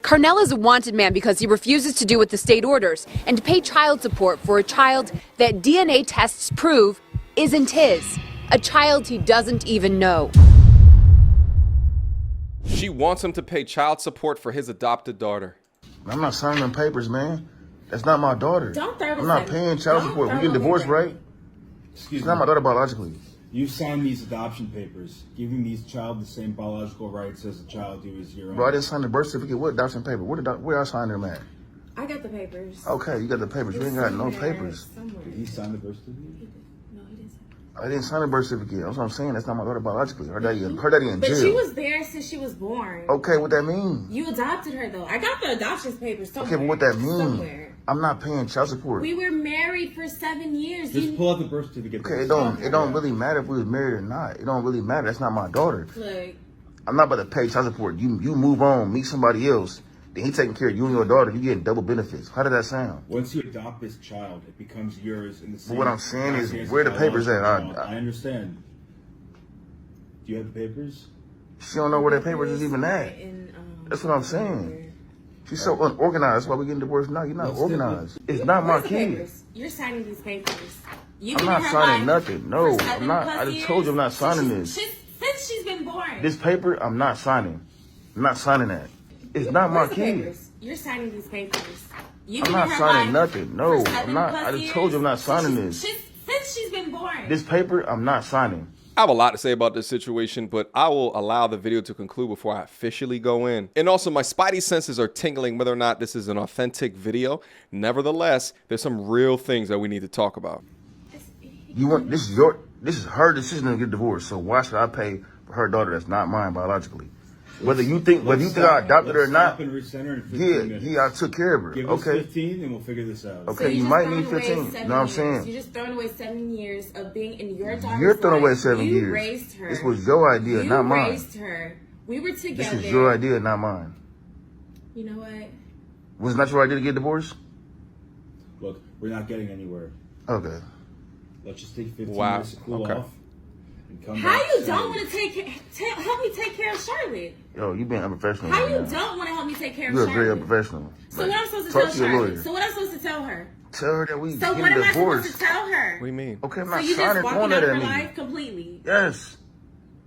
Carnell is a wanted man because he refuses to do what the state orders and to pay child support for a child that DNA tests prove isn't his. A child he doesn't even know. She wants him to pay child support for his adopted daughter. I'm not signing them papers, man. That's not my daughter. Don't throw this I'm not paying child support. We getting divorced, right? Excuse It's me. not my daughter biologically. You signed these adoption papers, giving these child the same biological rights as a child who is your own. Bro, I didn't sign the birth certificate. What adoption paper? Where I signed them at? I got the papers. Okay, you got the papers. You ain't got no papers. Somewhere. Did he sign the birth certificate? No, he didn't. I didn't sign the birth certificate. That's what I'm saying. That's not my daughter biologically. Her daddy in jail. But she was there since she was born. Okay, what that mean? You adopted her, though. I got the adoption papers somewhere. Okay, but what that mean? Somewhere. I'm not paying child support. We were married for 7 years. Just pull out the birth certificate. Okay, it don't really matter if we was married or not. It don't really matter. That's not my daughter. Look, I'm not about to pay child support. You move on, meet somebody else. Then he taking care of you and your daughter. You getting double benefits. How did that sound? Once you adopt this child, it becomes yours in the same. But what I'm saying is, capacity as where a the papers at? biological child. I understand. Do you have the papers? She don't know where the papers is even at. That's what I'm saying. She's so unorganized. That's why we getting divorced now. You're not organized. It's not my kid. You're signing these papers. I'm not signing nothing. No, I'm not. I just told you I'm not signing this. Since she's been born. This paper, I'm not signing. I'm not signing that. It's not my kid. You're signing these papers. I'm not signing nothing. No, I'm not. I just told you I'm not signing this. Since she's been born. This paper, I'm not signing. I have a lot to say about this situation, but I will allow the video to conclude before I officially go in. And also, my spidey senses are tingling whether or not this is an authentic video. Nevertheless, there's some real things that we need to talk about. This is her decision to get divorced. So why should I pay for her daughter that's not mine biologically? Whether you think I adopted her or not, yeah, I took care of her. Give us 15 and we'll figure this out. Okay, you might need 15. You know what I'm saying? You're just throwing away 7 years of being in your daughter's life. You're throwing away 7 years. You raised her. This was your idea, not mine. You raised her. We were together. This is your idea, not mine. You know what? Was it not your idea to get divorced? Look, we're not getting anywhere. Okay. Let's just take 15 years to cool off. How you don't want to help me take care of Charlotte? Yo, you being unprofessional. How you don't want to help me take care of Charlotte? You're very unprofessional. So what I'm supposed to tell Charlotte? So what I'm supposed to tell her? Tell her that we So getting what am I divorced. supposed to tell her? What do you mean? Okay, I'm So not you just signing walking on out that of at her me. life completely? Yes,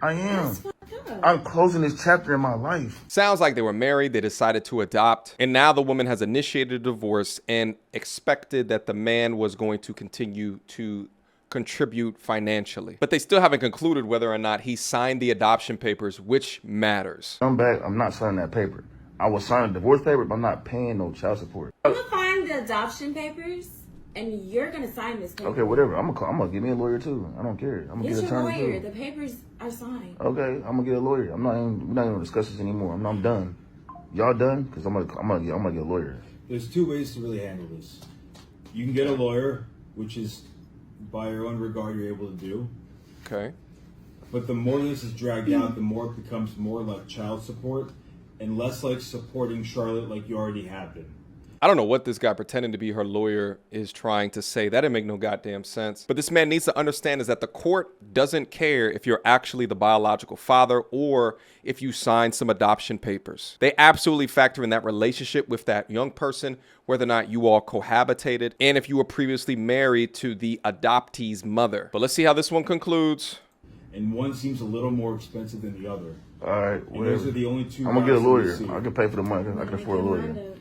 I am. That's fucked up. I'm closing this chapter in my life. Sounds like they were married, they decided to adopt, and now the woman has initiated a divorce and expected that the man was going to continue to contribute financially. But they still haven't concluded whether or not he signed the adoption papers, which matters. I'm back. I'm not signing that paper. I will sign a divorce paper, but I'm not paying no child support. I'm gonna find the adoption papers, and you're gonna sign this paper. Okay, whatever. I'm gonna get me a lawyer too. I don't care. I'm gonna Get get your an attorney lawyer. too. The papers are signed. Okay, I'm gonna get a lawyer. We're not even gonna discuss this anymore. I'm done. Y'all done? Cause I'm gonna get a lawyer. There's 2 ways to really handle this. You can get a lawyer, which is by your own regard you're able to do. Okay. But the more this is dragged out, the more it becomes more like child support and less like supporting Charlotte like you already have been. I don't know what this guy pretending to be her lawyer is trying to say. That didn't make no goddamn sense. But this man needs to understand is that the court doesn't care if you're actually the biological father or if you sign some adoption papers. They absolutely factor in that relationship with that young person, whether or not you all cohabitated, and if you were previously married to the adoptee's mother. But let's see how this one concludes. And one seems a little more expensive than the other. All right, And those are the only 2 I'm gonna get a lawyer. routes that we see. I can pay for the money. I can afford a lawyer.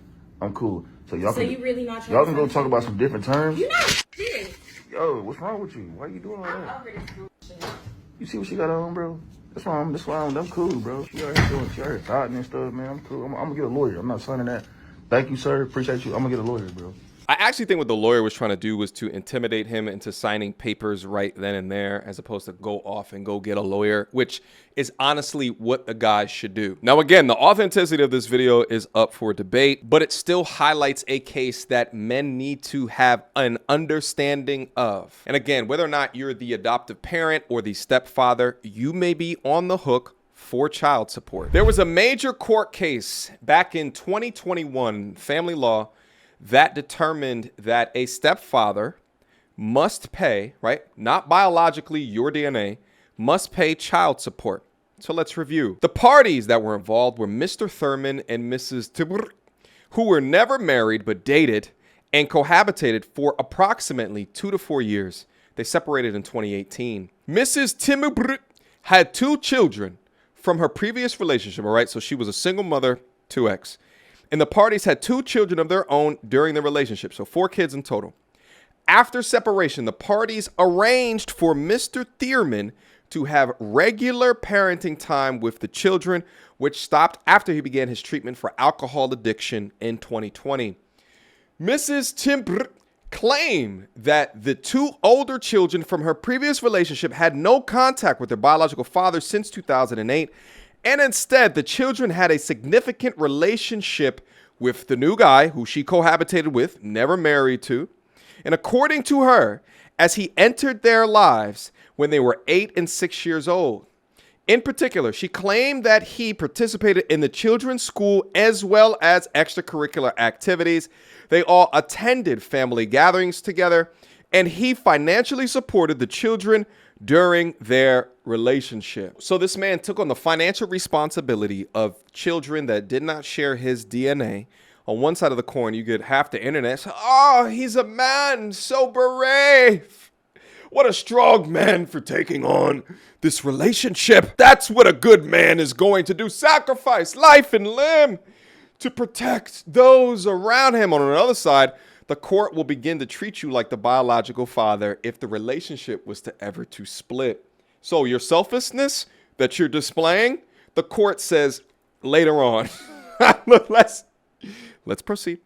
I'm cool. So y'all So can. you really not trying Y'all to can go sign talk about some different terms. You not shit. Yo, what's wrong with you? Why you doing all I'm that? over this bullshit. You see what she got on, bro? That's why I'm cool, bro. She out here thoughting and stuff, man. I'm cool. I'm gonna get a lawyer. I'm not signing that. Thank you, sir. Appreciate you. I'm gonna get a lawyer, bro. I actually think what the lawyer was trying to do was to intimidate him into signing papers right then and there, as opposed to go off and go get a lawyer, which is honestly what a guy should do. Now, again, the authenticity of this video is up for debate, but it still highlights a case that men need to have an understanding of. And again, whether or not you're the adoptive parent or the stepfather, you may be on the hook for child support. There was a major court case back in 2021, family law, that determined that a stepfather must pay, right, not biologically your DNA, must pay child support So let's review. The parties that were involved were Mr. Thurman and Mrs. Tibr, who were never married but dated and cohabitated for approximately 2 to 4 years. They separated in 2018. Mrs. Timubr had 2 children from her previous relationship, all right? So she was a single mother, 2X. And the parties had 2 children of their own during the relationship, so 4 kids in total. After separation, the parties arranged for Mr. Thurman to have regular parenting time with the children, which stopped after he began his treatment for alcohol addiction in 2020. Mrs. Timber claimed that the 2 older children from her previous relationship had no contact with their biological father since 2008, and instead the children had a significant relationship with the new guy who she cohabitated with, never married to. And according to her, as he entered their lives when they were 8 and 6 years old. In particular, she claimed that he participated in the children's school as well as extracurricular activities. They all attended family gatherings together, and he financially supported the children during their relationship. So this man took on the financial responsibility of children that did not share his DNA. On one side of the coin, you get half the internet. So, oh, he's a man, so brave. What a strong man for taking on this relationship. That's what a good man is going to do. Sacrifice life and limb to protect those around him. On another side, the court will begin to treat you like the biological father if the relationship was to ever to split. So your selflessness that you're displaying, the court says later on. Let's proceed.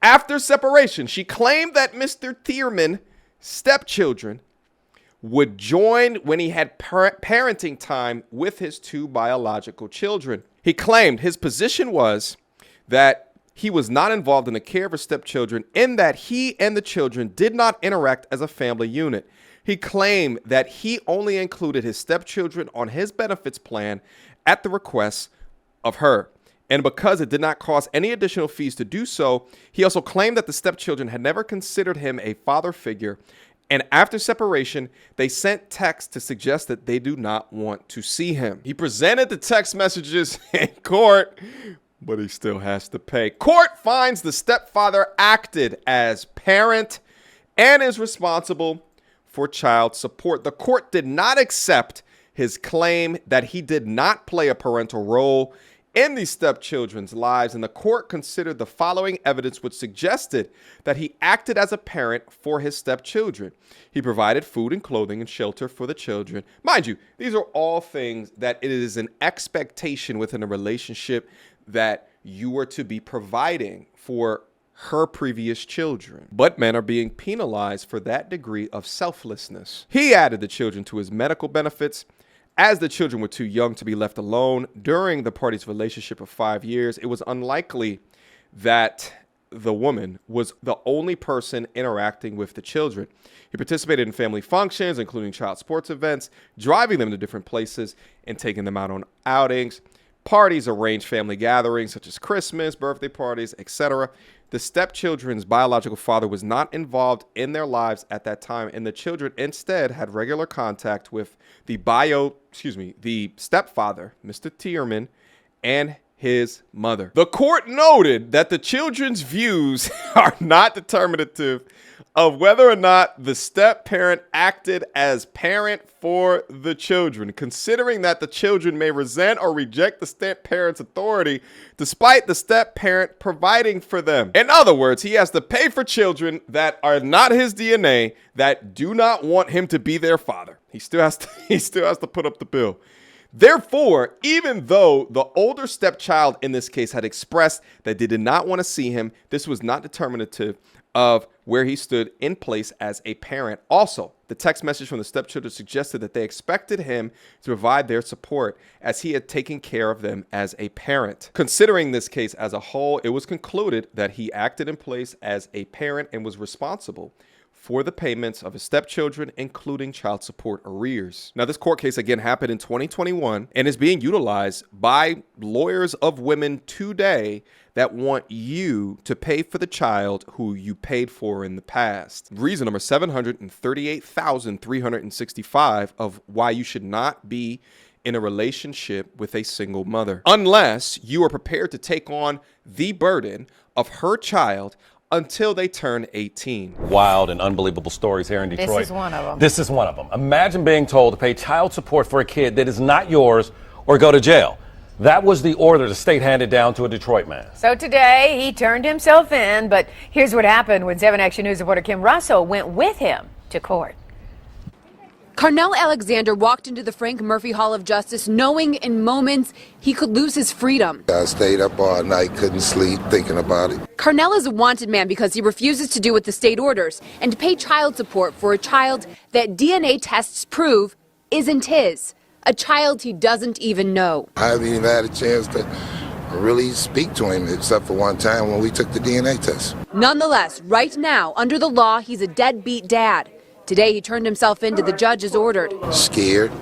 After separation, she claimed that Mr. Thurman's stepchildren would join when he had parenting time with his 2 biological children. He claimed his position was that he was not involved in the care of his stepchildren, in that he and the children did not interact as a family unit. He claimed that he only included his stepchildren on his benefits plan at the request of her. And because it did not cost any additional fees to do so, he also claimed that the stepchildren had never considered him a father figure. And after separation, they sent texts to suggest that they do not want to see him. He presented the text messages in court, but he still has to pay. Court finds the stepfather acted as parent and is responsible for child support. The court did not accept his claim that he did not play a parental role in these stepchildren's lives, and the court considered the following evidence, which suggested that he acted as a parent for his stepchildren. He provided food and clothing and shelter for the children. Mind you, these are all things that it is an expectation within a relationship that you are to be providing for her previous children. But men are being penalized for that degree of selflessness. He added the children to his medical benefits, as the children were too young to be left alone during the party's relationship of 5 years. It was unlikely that the woman was the only person interacting with the children. He participated in family functions, including child sports events, driving them to different places and taking them out on outings. Parties arranged family gatherings such as Christmas, birthday parties, etc. The stepchildren's biological father was not involved in their lives at that time, and the children instead had regular contact with the stepfather, Mr. Thurman, and his mother. The court noted that the children's views are not determinative of whether or not the step-parent acted as parent for the children, considering that the children may resent or reject the step-parent's authority despite the step-parent providing for them. In other words, he has to pay for children that are not his DNA, that do not want him to be their father. He still has to put up the bill. Therefore, even though the older stepchild in this case had expressed that they did not want to see him, this was not determinative of where he stood in place as a parent. Also, the text message from the stepchildren suggested that they expected him to provide their support as he had taken care of them as a parent. Considering this case as a whole, it was concluded that he acted in place as a parent and was responsible for the payments of his stepchildren, including child support arrears. Now, this court case again happened in 2021 and is being utilized by lawyers of women today that want you to pay for the child who you paid for in the past. Reason number 738,365 of why you should not be in a relationship with a single mother, unless you are prepared to take on the burden of her child until they turn 18. Wild and unbelievable stories here in Detroit. This is one of them. This is one of them. Imagine being told to pay child support for a kid that is not yours or go to jail. That was the order the state handed down to a Detroit man. So today, he turned himself in, but here's what happened when 7 Action News reporter Kim Russell went with him to court. Carnell Alexander walked into the Frank Murphy Hall of Justice knowing in moments he could lose his freedom. I stayed up all night, couldn't sleep, thinking about it. Carnell is a wanted man because he refuses to do what the state orders and to pay child support for a child that DNA tests prove isn't his. A child he doesn't even know. I haven't even had a chance to really speak to him except for one time when we took the DNA test. Nonetheless, right now, under the law, he's a deadbeat dad. Today, he turned himself in to the judge as ordered. Scared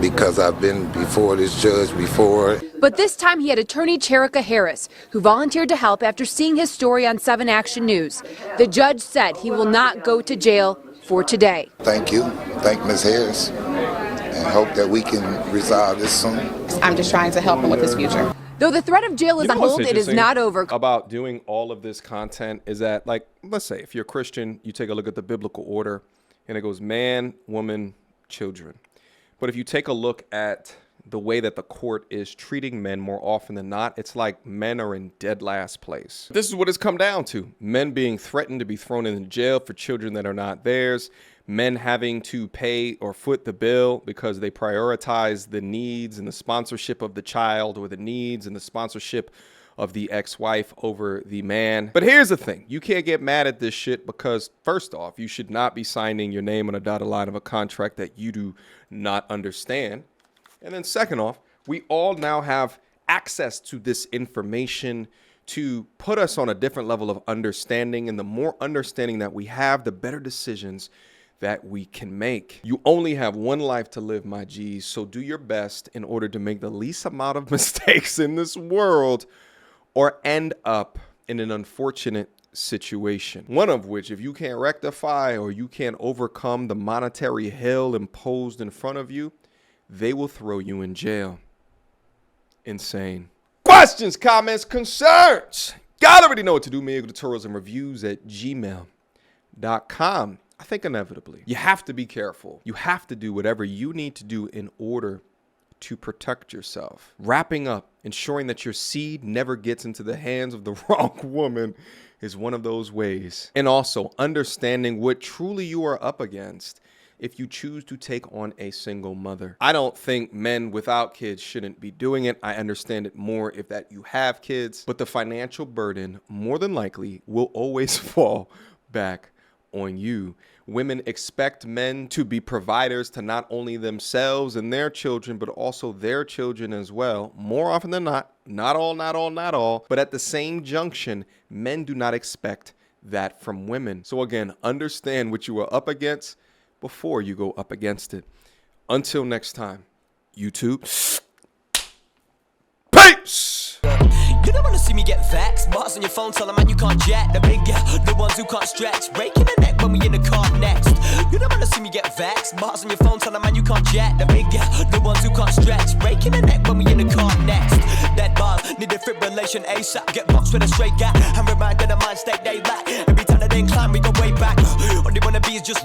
because I've been before this judge before. But this time he had attorney Cherika Harris, who volunteered to help after seeing his story on 7 Action News. The judge said he will not go to jail for today. Thank you. Thank Ms. Harris. And hope that we can resolve this soon. I'm just trying to help him with his future. Though the threat of jail is on hold, it is not over. About doing all of this content is that, like, let's say if you're a Christian, you take a look at the biblical order and it goes man, woman, children. But if you take a look at the way that the court is treating men more often than not, it's like men are in dead last place. This is what it's come down to. Men being threatened to be thrown in jail for children that are not theirs. Men having to pay or foot the bill because they prioritize the needs and the sponsorship of the child, or the needs and the sponsorship of the ex-wife over the man. But here's the thing. You can't get mad at this shit because, first off, you should not be signing your name on a dotted line of a contract that you do not understand. And then second off, we all now have access to this information to put us on a different level of understanding. And the more understanding that we have, the better decisions that we can make. You only have one life to live, my G's. So do your best in order to make the least amount of mistakes in this world, or end up in an unfortunate situation. One of which, if you can't rectify or you can't overcome the monetary hell imposed in front of you, they will throw you in jail. Insane. Questions, comments, concerns? Y'all already know what to do. Mediocre tutorials and reviews at gmail.com. I think inevitably, you have to be careful. You have to do whatever you need to do in order to protect yourself. Wrapping up, ensuring that your seed never gets into the hands of the wrong woman is one of those ways. And also understanding what truly you are up against if you choose to take on a single mother. I don't think men without kids shouldn't be doing it. I understand it more if that you have kids, but the financial burden more than likely will always fall back on you. Women expect men to be providers to not only themselves and their children, but also their children as well. More often than not all, but at the same junction, men do not expect that from women. So again, understand what you are up against before you go up against it. Until next time, YouTube, peace! You don't wanna see me get vexed. Bars on your phone, tell a man you can't jack. The big girl, the ones who can't stretch. Breaking the neck when we in the car next. You don't wanna see me get vexed. Bars on your phone, tell a man you can't jack. The big girl, the ones who can't stretch. Breaking the neck when we in the car next. That bars need a fibrillation ASAP. Get boxed with a straight gap. I'm reminded of mind state they lack. Every time that they climb, we go way back. All they wanna be is just